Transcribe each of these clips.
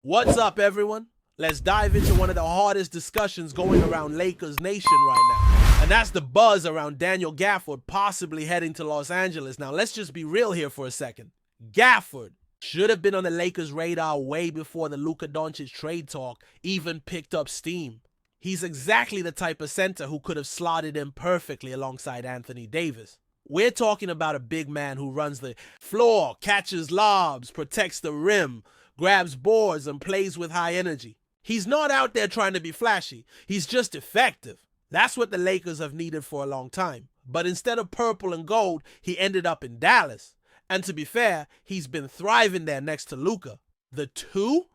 What's up, everyone? Let's dive into one of the hardest discussions going around Lakers Nation right now. And that's the buzz around Daniel Gaffford possibly heading to Los Angeles. Now, let's just be real here for a second. Gaffford should have been on the Lakers' radar way before the Luka Doncic trade talk even picked up steam. He's exactly the type of center who could have slotted in perfectly alongside Anthony Davis. We're talking about a big man who runs the floor, catches lobs, protects the rim, grabs boards, and plays with high energy. He's not out there trying to be flashy. He's just effective. That's what the Lakers have needed for a long time. But instead of purple and gold, he ended up in Dallas. And to be fair, he's been thriving there next to Luka. The two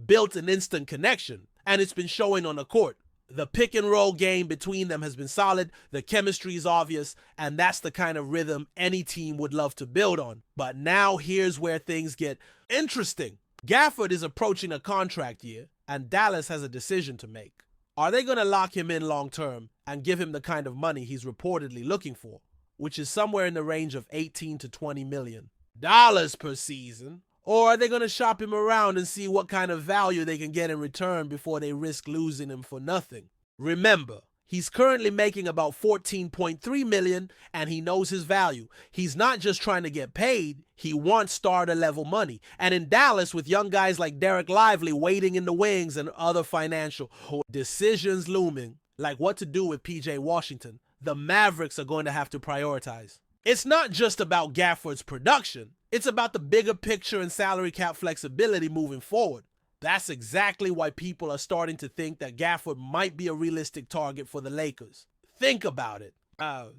built an instant connection, and it's been showing on the court. The pick and roll game between them has been solid, the chemistry is obvious, and that's the kind of rhythm any team would love to build on. But now here's where things get interesting. Gaffford is approaching a contract year, and Dallas has a decision to make. Are they going to lock him in long term and give him the kind of money he's reportedly looking for, which is somewhere in the range of $18 to $20 million per season? Or are they going to shop him around and see what kind of value they can get in return before they risk losing him for nothing? Remember, he's currently making about $14.3 million, and he knows his value. He's not just trying to get paid, he wants starter-level money. And in Dallas, with young guys like Derek Lively waiting in the wings and other financial decisions looming, like what to do with PJ Washington, the Mavericks are going to have to prioritize. It's not just about Gafford's production, it's about the bigger picture and salary cap flexibility moving forward. That's exactly why people are starting to think that Gaffford might be a realistic target for the Lakers. Think about it.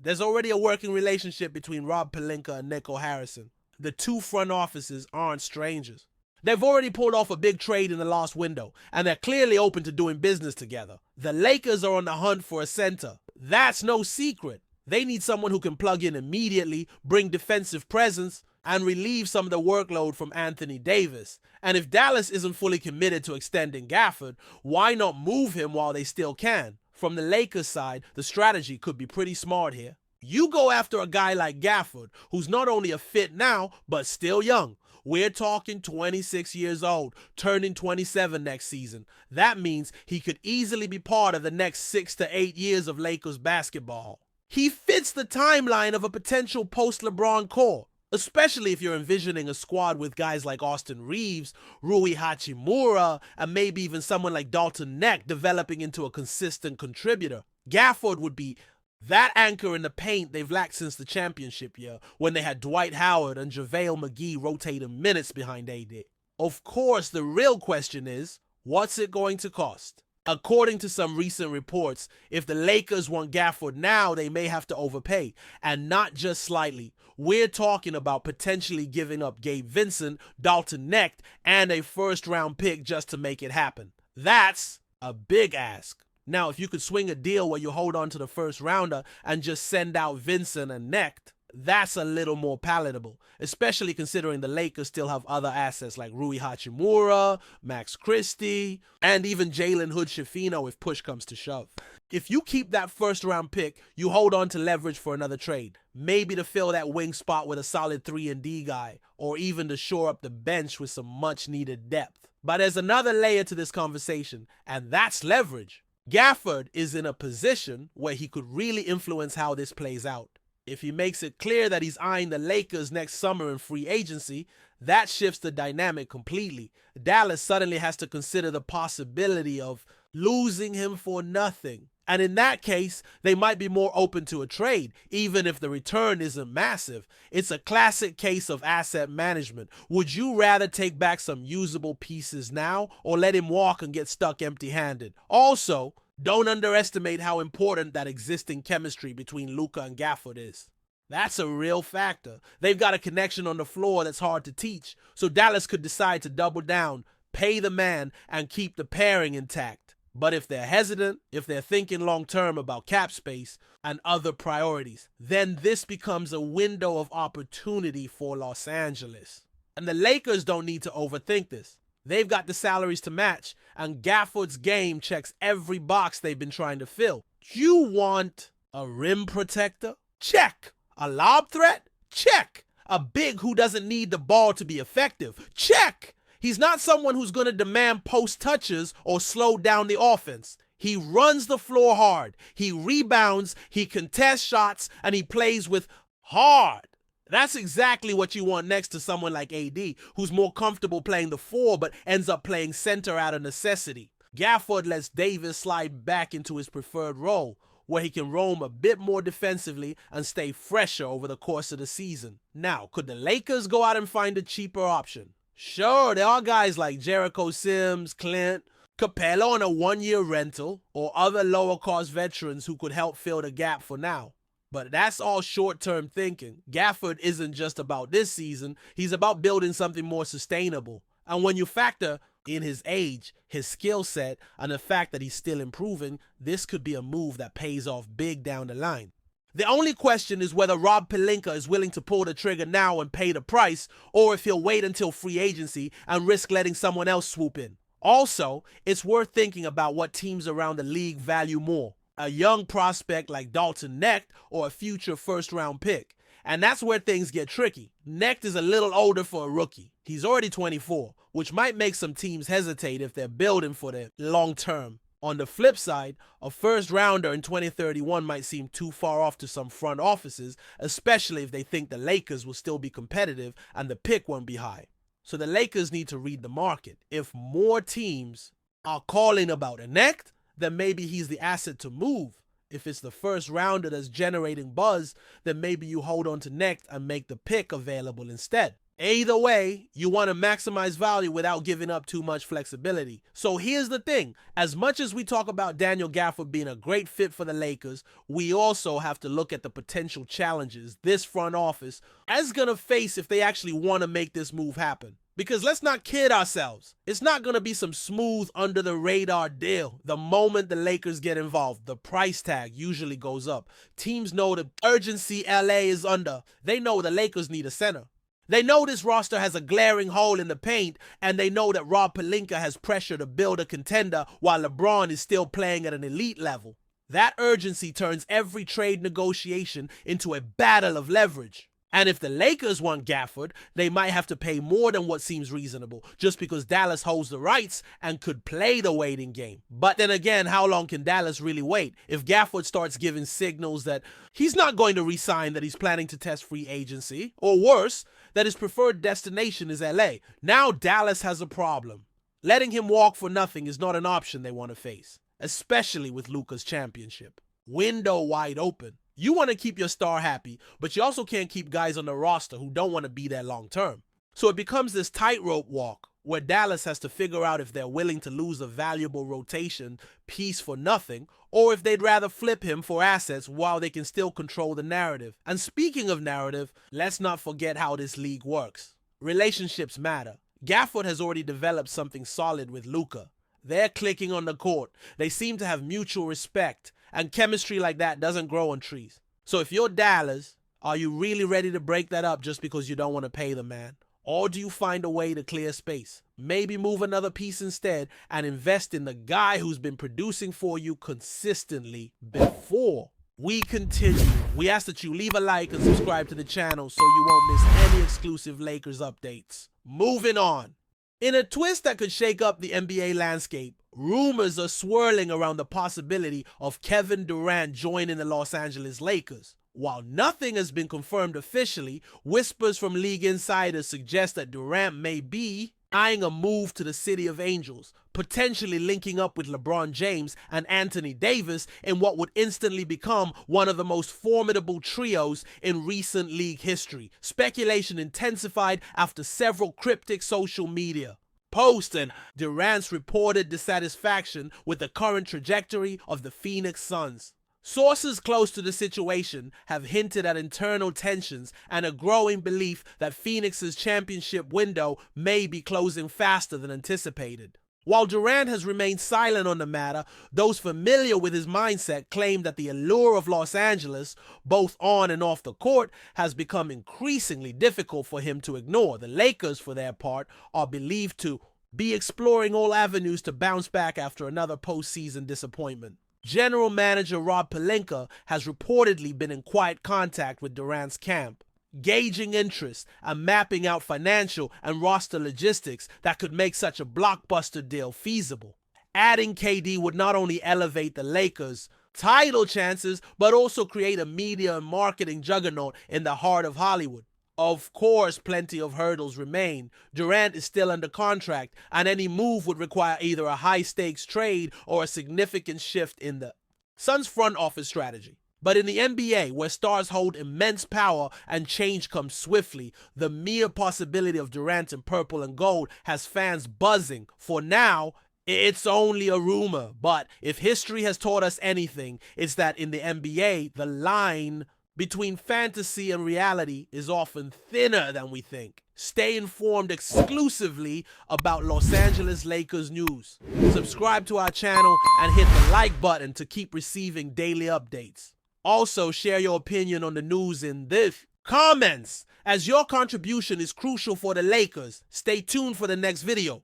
There's already a working relationship between Rob Pelinka and Nico Harrison. The two front offices aren't strangers. They've already pulled off a big trade in the last window, and they're clearly open to doing business together. The Lakers are on the hunt for a center. That's no secret. They need someone who can plug in immediately, bring defensive presence, and relieve some of the workload from Anthony Davis. And if Dallas isn't fully committed to extending Gaffford, why not move him while they still can? From the Lakers side, the strategy could be pretty smart here. You go after a guy like Gaffford, who's not only a fit now, but still young. We're talking 26 years old, turning 27 next season. That means he could easily be part of the next 6 to 8 years of Lakers basketball. He fits the timeline of a potential post-LeBron core, especially if you're envisioning a squad with guys like Austin Reeves, Rui Hachimura, and maybe even someone like Dalton Neck developing into a consistent contributor. Gaffford would be that anchor in the paint they've lacked since the championship year, when they had Dwight Howard and JaVale McGee rotating minutes behind AD. Of course, the real question is, what's it going to cost? According to some recent reports, if the Lakers want Gaffford now, they may have to overpay, and not just slightly. We're talking about potentially giving up Gabe Vincent, Dalton Neck, and a first-round pick just to make it happen. That's a big ask. Now, if you could swing a deal where you hold on to the first rounder and just send out Vincent and Neck, that's a little more palatable, especially considering the Lakers still have other assets like Rui Hachimura, Max Christie, and even Jalen Hood-Schifino if push comes to shove. If you keep that first-round pick, you hold on to leverage for another trade, maybe to fill that wing spot with a solid 3-and-D guy, or even to shore up the bench with some much-needed depth. But there's another layer to this conversation, and that's leverage. Gaffford is in a position where he could really influence how this plays out. If he makes it clear that he's eyeing the Lakers next summer in free agency, that shifts the dynamic completely. Dallas suddenly has to consider the possibility of losing him for nothing. And in that case, they might be more open to a trade, even if the return isn't massive. It's a classic case of asset management. Would you rather take back some usable pieces now, or let him walk and get stuck empty-handed? Also, don't underestimate how important that existing chemistry between Luka and Gaffford is. That's a real factor. They've got a connection on the floor that's hard to teach, so Dallas could decide to double down, pay the man, and keep the pairing intact. But if they're hesitant, if they're thinking long-term about cap space and other priorities, then this becomes a window of opportunity for Los Angeles. And the Lakers don't need to overthink this. They've got the salaries to match, and Gafford's game checks every box they've been trying to fill. You want a rim protector? Check. A lob threat? Check. A big who doesn't need the ball to be effective? Check. He's not someone who's going to demand post touches or slow down the offense. He runs the floor hard. He rebounds, he contests shots, and he plays with hard. That's exactly what you want next to someone like AD, who's more comfortable playing the 4 but ends up playing center out of necessity. Gaffford lets Davis slide back into his preferred role, where he can roam a bit more defensively and stay fresher over the course of the season. Now, could the Lakers go out and find a cheaper option? Sure, there are guys like Jericho Sims, Clint, Capella on a 1-year rental, or other lower-cost veterans who could help fill the gap for now. But that's all short-term thinking. Gaffford isn't just about this season, he's about building something more sustainable. And when you factor in his age, his skill set, and the fact that he's still improving, this could be a move that pays off big down the line. The only question is whether Rob Pelinka is willing to pull the trigger now and pay the price, or if he'll wait until free agency and risk letting someone else swoop in. Also, it's worth thinking about what teams around the league value more: a young prospect like Dalton Knecht or a future first-round pick. And that's where things get tricky. Knecht is a little older for a rookie. He's already 24, which might make some teams hesitate if they're building for the long term. On the flip side, a first-rounder in 2031 might seem too far off to some front offices, especially if they think the Lakers will still be competitive and the pick won't be high. So the Lakers need to read the market. If more teams are calling about a Knecht, then maybe he's the asset to move. If it's the first rounder that's generating buzz, then maybe you hold on to Knecht and make the pick available instead. Either way, you want to maximize value without giving up too much flexibility. So here's the thing. As much as we talk about Daniel Gaffford being a great fit for the Lakers, we also have to look at the potential challenges this front office is going to face if they actually want to make this move happen. Because let's not kid ourselves. It's not going to be some smooth under-the-radar deal. The moment the Lakers get involved, the price tag usually goes up. Teams know the urgency LA is under. They know the Lakers need a center. They know this roster has a glaring hole in the paint, and they know that Rob Pelinka has pressure to build a contender while LeBron is still playing at an elite level. That urgency turns every trade negotiation into a battle of leverage. And if the Lakers want Gaffford, they might have to pay more than what seems reasonable, just because Dallas holds the rights and could play the waiting game. But then again, how long can Dallas really wait? If Gaffford starts giving signals that he's not going to re-sign, that he's planning to test free agency, or worse, that his preferred destination is LA, now Dallas has a problem. Letting him walk for nothing is not an option they want to face, especially with Luka's championship. Window wide open. You want to keep your star happy, but you also can't keep guys on the roster who don't want to be there long term. So it becomes this tightrope walk where Dallas has to figure out if they're willing to lose a valuable rotation piece for nothing, or if they'd rather flip him for assets while they can still control the narrative. And speaking of narrative, let's not forget how this league works. Relationships matter. Gaffford has already developed something solid with Luka. They're clicking on the court. They seem to have mutual respect. And chemistry like that doesn't grow on trees. So if you're Dallas, are you really ready to break that up just because you don't want to pay the man? Or do you find a way to clear space? Maybe move another piece instead and invest in the guy who's been producing for you consistently before. We continue. We ask that you leave a like and subscribe to the channel so you won't miss any exclusive Lakers updates. Moving on. In a twist that could shake up the NBA landscape, rumors are swirling around the possibility of Kevin Durant joining the Los Angeles Lakers. While nothing has been confirmed officially, whispers from league insiders suggest that Durant may be eyeing a move to the City of Angels, potentially linking up with LeBron James and Anthony Davis in what would instantly become one of the most formidable trios in recent league history. Speculation intensified after several cryptic social media posts and Durant's reported dissatisfaction with the current trajectory of the Phoenix Suns. Sources close to the situation have hinted at internal tensions and a growing belief that Phoenix's championship window may be closing faster than anticipated. While Durant has remained silent on the matter, those familiar with his mindset claim that the allure of Los Angeles, both on and off the court, has become increasingly difficult for him to ignore. The Lakers, for their part, are believed to be exploring all avenues to bounce back after another postseason disappointment. General manager Rob Pelinka has reportedly been in quiet contact with Durant's camp. gauging interest, and mapping out financial and roster logistics that could make such a blockbuster deal feasible. Adding KD would not only elevate the Lakers' title chances, but also create a media and marketing juggernaut in the heart of Hollywood. Of course, plenty of hurdles remain. Durant is still under contract, and any move would require either a high-stakes trade or a significant shift in the Suns' front office strategy. But in the NBA, where stars hold immense power and change comes swiftly, the mere possibility of Durant in purple and gold has fans buzzing. For now, it's only a rumor, but if history has taught us anything, it's that in the NBA, the line between fantasy and reality is often thinner than we think. Stay informed exclusively about Los Angeles Lakers news. Subscribe to our channel and hit the like button to keep receiving daily updates. Also, share your opinion on the news in the comments, as your contribution is crucial for the Lakers. Stay tuned for the next video.